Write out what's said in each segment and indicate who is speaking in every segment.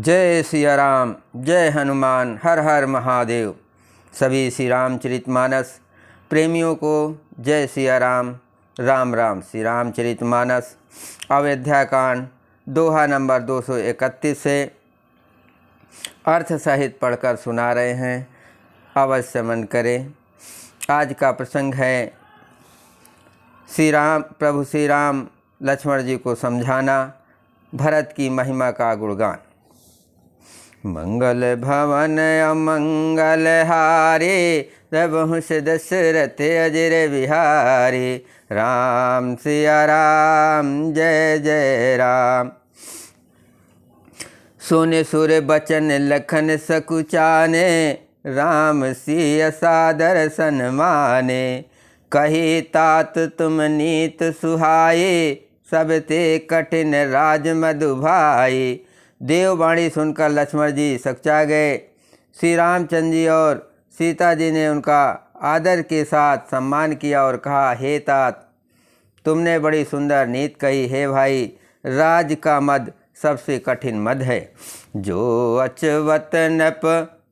Speaker 1: जय सिया राम, जय हनुमान, हर हर महादेव। सभी श्री रामचरितमानस प्रेमियों को जय सिया राम। राम राम। श्री रामचरितमानस अयोध्या कांड दोहा नंबर 231 से अर्थ सहित पढ़कर सुना रहे हैं। अवश्य मन करें। आज का प्रसंग है प्रभु श्री राम लक्ष्मण जी को समझाना, भरत की महिमा का गुणगान। मंगल भवन अमंगल हारे, रघुवंश दशरथ अजर बिहारी। राम सिया राम, जय जय राम। सुन सुर बचन लखन सकुचाने, राम सिय सादर सन्माने। कही तात तुम नीत सुहाए, सब ते कठिन राज मधु भाई। देववाणी सुनकर लक्ष्मण जी सकचा गए। श्री रामचंद्र जी और सीता जी ने उनका आदर के साथ सम्मान किया और कहा, हे तात, तुमने बड़ी सुंदर नीत कही। हे भाई, राज का मद सबसे कठिन मद है। जो अचवत नप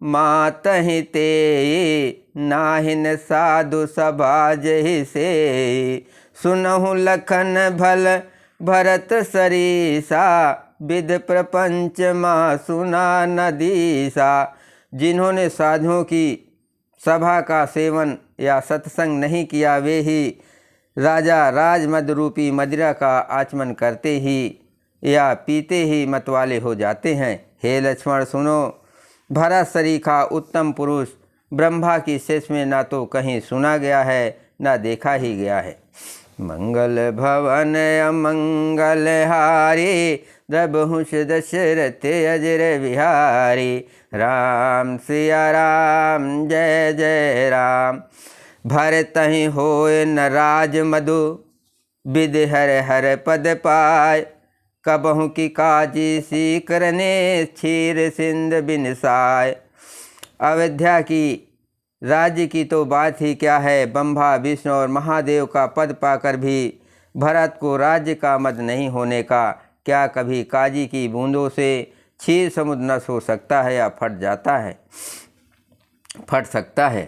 Speaker 1: मातहि ते, नाहिन साधु सभा जहि से। सुनहु लखन भल भरत सरीसा, विद प्रपंच माँ सुना नदीसा। जिन्होंने साधुओं की सभा का सेवन या सत्संग नहीं किया, वे ही राजा राजमद रूपी मदिरा का आचमन करते ही या पीते ही मतवाले हो जाते हैं। हे लक्ष्मण सुनो, भरत सरीखा उत्तम पुरुष ब्रह्मा की शेष में ना तो कहीं सुना गया है, ना देखा ही गया है। मंगल भवन अमंगल हारी, रघुवंश दशरथ अजर बिहारी। राम सिया राम, जय जय राम। भरतहि होय न राज मधु, विद हर हर पद पाय। कबहु की काजी सी करने, क्षीर सिंध बिनसाय। अयोध्या की राज्य की तो बात ही क्या है, ब्रह्मा विष्णु और महादेव का पद पाकर भी भरत को राज्य का मद नहीं होने का क्या कभी काजी की बूंदों से क्षीर समुद्र नष्ट हो सकता है या फट सकता है।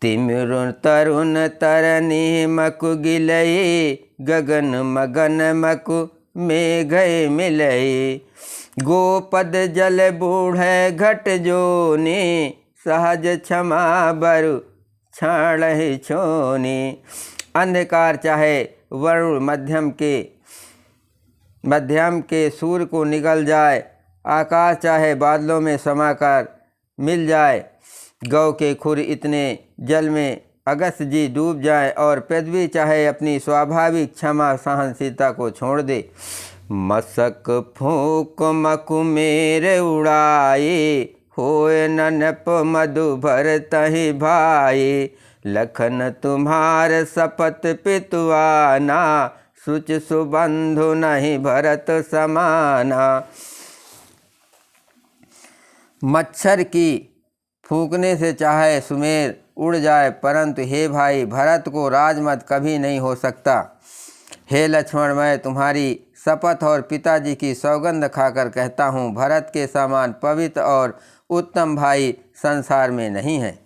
Speaker 1: तिमिरुन तरुण तरनी मकु गिलई, गगन मगन मकु में गए मिलई। गोपद जल बूढ़ घट जोनी, सहज क्षमा बरु क्षण ही छोनी। अंधकार चाहे वरुण मध्यम के सूर्य को निगल जाए, आकाश चाहे बादलों में समाकर मिल जाए। गौ के खुर इतने जल में अगस्त जी डूब जाए, और पृथ्वी चाहे अपनी स्वाभाविक क्षमा सहनशीलता को छोड़ दे। मसक फूक मकु मेरे उड़ाए, होय ननप मधु भरतहि भाई। लखन तुम्हार सपत पितुआना, सुच सुबंधु नहीं भरत समाना। मच्छर की फूंकने से चाहे सुमेर उड़ जाए, परंतु हे भाई, भरत को राजमद कभी नहीं हो सकता। हे लक्ष्मण, मैं तुम्हारी शपथ और पिताजी की सौगंध खाकर कहता हूँ, भरत के समान पवित्र और उत्तम भाई संसार में नहीं है।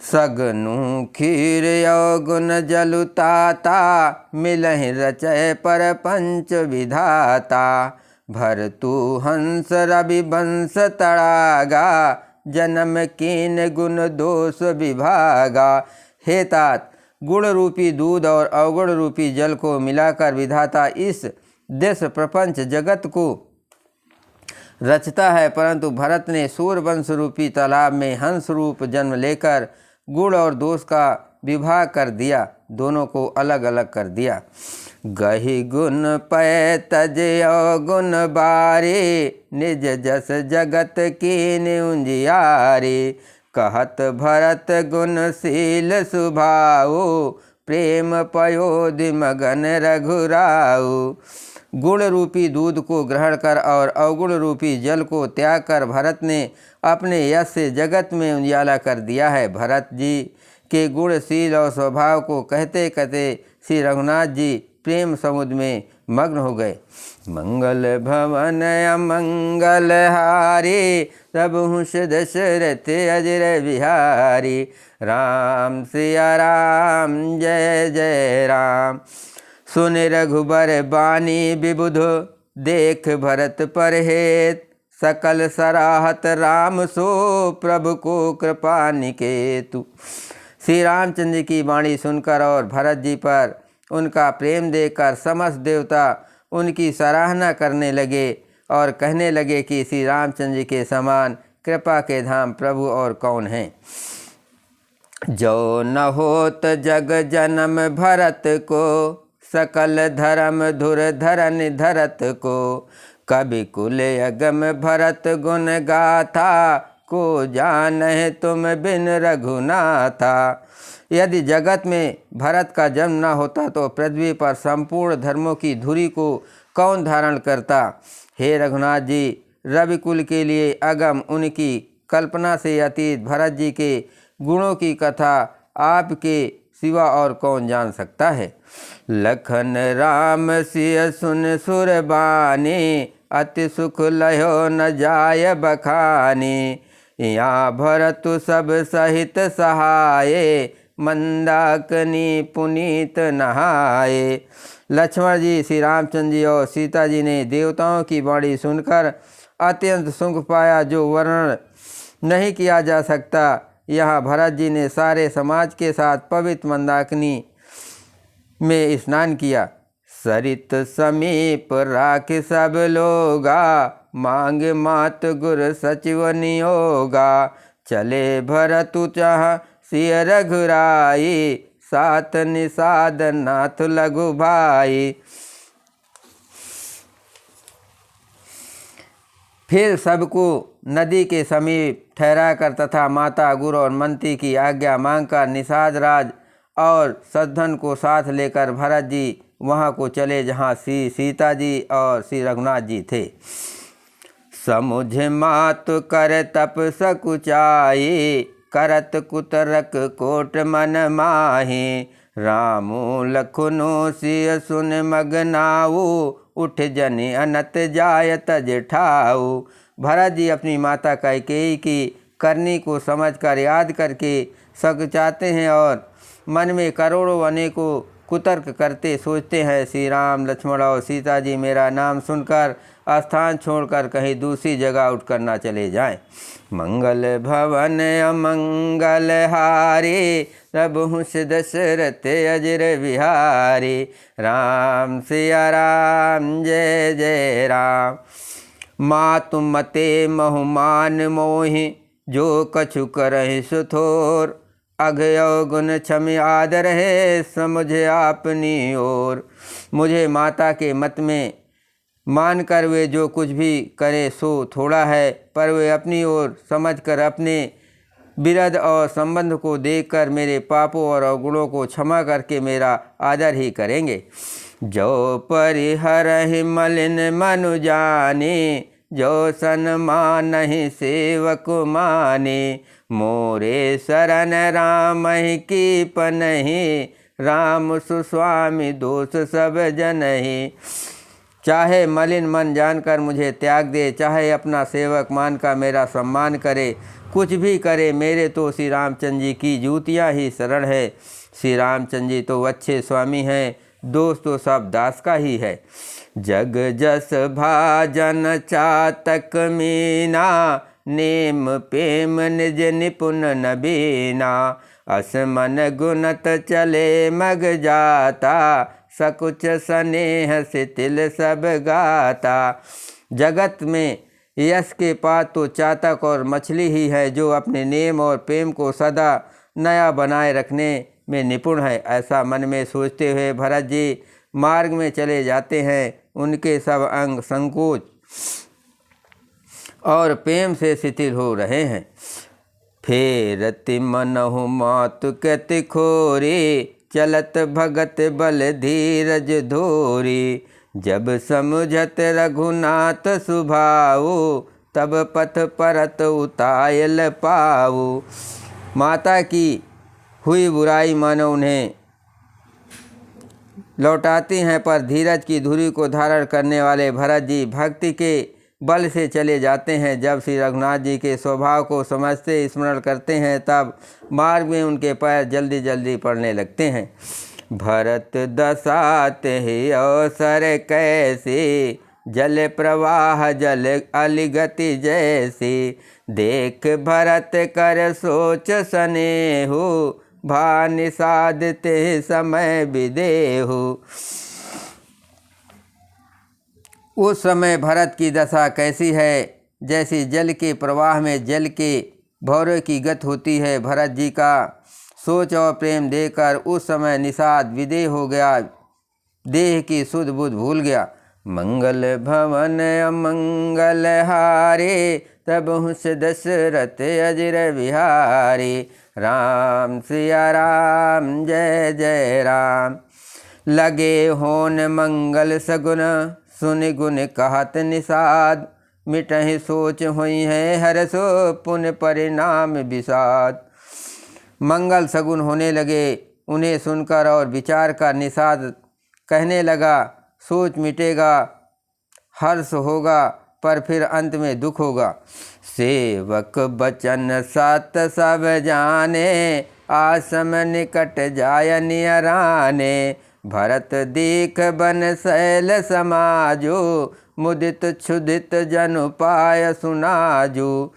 Speaker 1: सगनु खीर यौगुन जलुताता, मिलहि रचय पर पंच विधाता। भरतु हंस रवि वंश तड़ागा, जन्म कीन गुण दोष विभागा। हे तात, गुण रूपी दूध और अवगुण रूपी जल को मिलाकर विधाता इस देश प्रपंच जगत को रचता है, परंतु भरत ने सूर्यवंश रूपी तालाब में हंस रूप जन्म लेकर गुण और दोष का विभाग कर दिया, दोनों को अलग अलग कर दिया। गहि गुण पै तजे अवगुण बारे, निज जस जगत कीन उजियारे। कहत भरत गुणशील सुभाऊ, प्रेम पयोधि मगन रघुराऊ। गुण रूपी दूध को ग्रहण कर और अवगुण रूपी जल को त्याग कर भरत ने अपने यश से जगत में उजियाला कर दिया है। भरत जी के गुणशील और स्वभाव को कहते कहते श्री रघुनाथ जी प्रेम समुद्र में मग्न हो गए। मंगल भवन अमंगल हारी, प्रभु दशरथ अजर बिहारी। राम सिया राम जय जय राम। सुन रघुबर बानी विबुध, देख भरत पर हेत। सकल सराहत राम सो, प्रभु को कृपा निकेतु। श्री रामचंद्र की वाणी सुनकर और भरत जी पर उनका प्रेम देखकर समस्त देवता उनकी सराहना करने लगे और कहने लगे कि श्री रामचंद्र के समान कृपा के धाम प्रभु और कौन हैं। जो न होत जग जन्म भरत को, सकल धर्म धुर धरन धरत को। कवि कुल अगम भरत गुण गाथा, को जानहि तुम बिन रघुनाथा। यदि जगत में भरत का जन्म न होता तो पृथ्वी पर संपूर्ण धर्मों की धुरी को कौन धारण करता। हे रघुनाथ जी, रवि कुल के लिए अगम, उनकी कल्पना से अतीत भरत जी के गुणों की कथा आपके सिवा और कौन जान सकता है। लखन राम सिय सुन सुर बानी, अति सुख लयो न जाय बखानी। या भरतु सब सहित सहाये, मंदाकिनी पुनीत नहाए। लक्ष्मण जी, श्री रामचंद्र जी और सीता जी ने देवताओं की वाणी सुनकर अत्यंत सुख पाया, जो वर्णन नहीं किया जा सकता। यहाँ भरत जी ने सारे समाज के साथ पवित्र मंदाकिनी में स्नान किया। सरित समीप राख सब लोगा, मांग मात गुर सचिव नियोगा। चले भरतु चाह सिय रघुराई, सात निषाद नाथ लघु भाई। फिर सबको नदी के समीप ठहराकर तथा माता गुरु और मंत्री की आज्ञा मांगकर निषाद राज और सद्धन को साथ लेकर भरत जी वहाँ को चले जहाँ श्री सीता जी और श्री रघुनाथ जी थे। समुझ मातु कर तप सकुचाई, करत कुतरक कोट मन माही। रामु लखनु सिय सुन मगनाऊ, उठ जनि अनत जाय तज ठाऊ। भरत जी अपनी माता कैकेयी की करनी को समझकर याद करके सकुचाते हैं और मन में करोड़ों अनेकों कुतर्क करते सोचते हैं, श्री राम लक्ष्मण और सीता जी मेरा नाम सुनकर स्थान छोड़कर कहीं दूसरी जगह उठकर ना चले जाएं। मंगल भवन अमंगल हारी, प्रभु दशरथ अजर बिहारी। राम सिया राम जय जय राम। मातु मते बहुमान मोहि, जो कछु करहि सुथोर। अघयो गुण क्षम आदर है, समझे आपनी ओर। मुझे माता के मत में मान कर वे जो कुछ भी करे सो थोड़ा है, पर वे अपनी ओर समझकर अपने बिरध और संबंध को देखकर मेरे पापों और अवगुणों को क्षमा करके मेरा आदर ही करेंगे। जो परिहर मलिन मनु जाने, जो सन्मान नहीं सेवक माने। मोरे शरण राम की पनहि, राम सुस्वामी दोष सब जनहि। चाहे मलिन मन जानकर मुझे त्याग दे, चाहे अपना सेवक मानकर मेरा सम्मान करे, कुछ भी करे, मेरे तो श्री रामचंद्र जी की जूतियाँ ही शरण है। श्री रामचंद्र जी तो अच्छे स्वामी हैं, दोष तो सब दास का ही है। जग जस भाजन चातक मीना, नेम प्रेम निज निपुण नबीना। असमन गुणत चले मग जाता, सकुच स्नेह से तिल सब गाता। जगत में यश के पात तो चातक और मछली ही है, जो अपने नेम और प्रेम को सदा नया बनाए रखने में निपुण है। ऐसा मन में सोचते हुए भरत जी मार्ग में चले जाते हैं। उनके सब अंग संकोच और प्रेम से शिथिल हो रहे हैं। फेरति मनहु मातु कति खोरी, चलत भगत बल धीरज धोरी। जब समुझत रघुनाथ सुभाऊ, तब पथ परत उतायल पाऊ। माता की हुई बुराई मानो उन्हें लौटाती हैं, पर धीरज की धुरी को धारण करने वाले भरत जी भक्ति के बल से चले जाते हैं। जब श्री रघुनाथ जी के स्वभाव को समझते स्मरण करते हैं, तब मार्ग में उनके पैर जल्दी जल्दी पड़ने लगते हैं। भरत दसात ही अवसर कैसे, जल प्रवाह जल अलिगति जैसे। देख भरत कर सोच सनेहु, भा निषादते समय विदेहु। उस समय भरत की दशा कैसी है, जैसे जल के प्रवाह में जल के भौरे की गति होती है। भरत जी का सोच और प्रेम देकर उस समय निषाद विदेह हो गया, देह की सुध बुध भूल गया। मंगल भवन अमंगल हारे, तब हुस दशरथ अजर बिहारी। राम सिया राम जय जय राम। लगे होन मंगल सगुन, सुनि गुण कहत निषाद। मिटहि सोच हुई है हरसो, पुण्य परिणाम विषाद। मंगल सगुन होने लगे, उन्हें सुनकर और विचार का निषाद कहने लगा। सोच मिटेगा, हर्ष होगा, पर फिर अंत में दुख होगा। सेवक बचन सत सब जाने, आसम निकट जाय नियराने। भरत देख बन शैल समाजो, मुदित क्षुदित जनु पाय सुनाजो।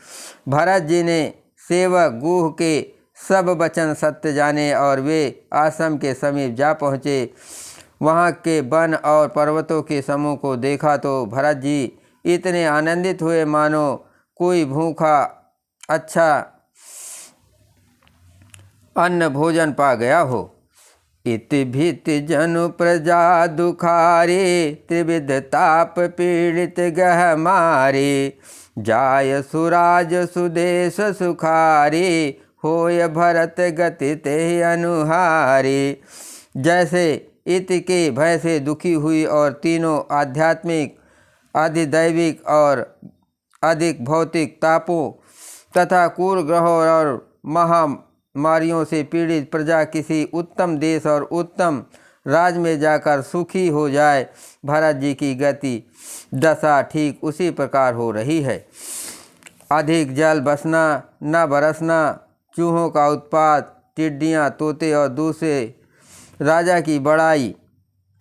Speaker 1: भरत जी ने सेवक गुह के सब वचन सत्य जाने और वे आश्रम के समीप जा पहुँचे। वहाँ के वन और पर्वतों के समूह को देखा तो भरत जी इतने आनंदित हुए मानो कोई भूखा अच्छा अन्न भोजन पा गया हो। इति भीति जनु प्रजा दुखारे, त्रिविध ताप पीड़ित गह मारे। जाय सुराज सुदेश सुखारे, होय भरत गति ते अनुहारे। जैसे इति के भय से दुखी हुई और तीनों आध्यात्मिक, अधिदैविक और अधिक भौतिक तापों तथा क्रूर ग्रहों और महामारियों से पीड़ित प्रजा किसी उत्तम देश और उत्तम राज में जाकर सुखी हो जाए, भरत जी की गति दशा ठीक उसी प्रकार हो रही है। अधिक जल बसना न बरसना, चूहों का उत्पात, टिड्डियाँ, तोते और दूसरे राजा की बड़ाई,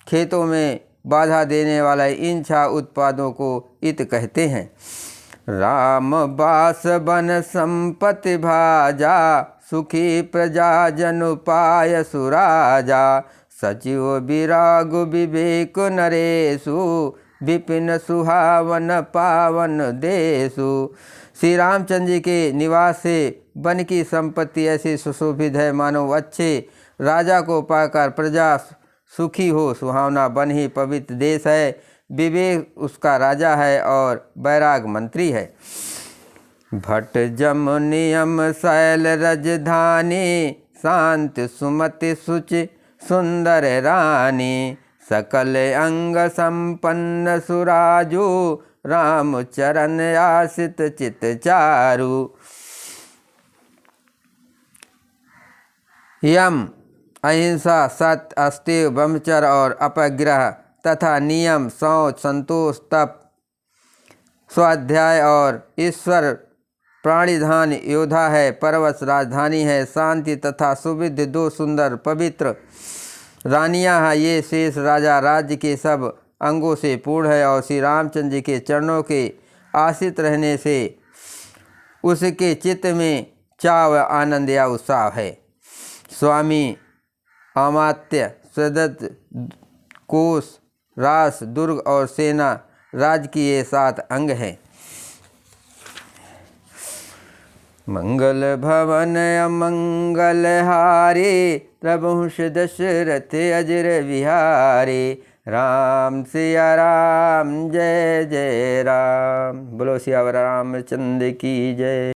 Speaker 1: खेतों में बाधा देने वाले इन छह उत्पादों को इत कहते हैं। राम बास बन संपत्ति भाजा, सुखी प्रजा जनु पाय सुराजा। सचिव विराग विवेक नरेशु, विपिन सुहावन पावन देशु। श्री रामचंद्र जी के निवास से वन की संपत्ति ऐसी सुशोभित है मानो अच्छे राजा को पाकर प्रजा सुखी हो। सुहावना वन ही पवित्र देश है, विवेक उसका राजा है और बैराग मंत्री है। भट्ट जम नियम शैल राजधानी, शांत सुमति सुचि सुंदर रानी। सकल अंग संपन्न सुराजू, राम चरण आसित चित चारु। यम अहिंसा, सत्य, अस्तेय, ब्रह्मचर्य और अपग्रह तथा नियम, शौच, संतोष, तप, स्वाध्याय और ईश्वर प्राणिधान योद्धा है। परवश राजधानी है। शांति तथा सुविध दो सुंदर पवित्र रानियां हैं। ये शेष राजा राज्य के सब अंगों से पूर्ण है और श्री रामचंद्र जी के चरणों के आश्रित रहने से उसके चित्त में चाव, आनंद या उत्साह है। स्वामी, अमात्य, सदत, कोष, रास, दुर्ग और सेना राज की ये 7 अंग हैं। मंगल भवन अमंगल हारे, प्रभुष दशरथ अजर बिहारे। राम सिया राम जय जय राम। बोलो सियावर रामचंद्र की जय।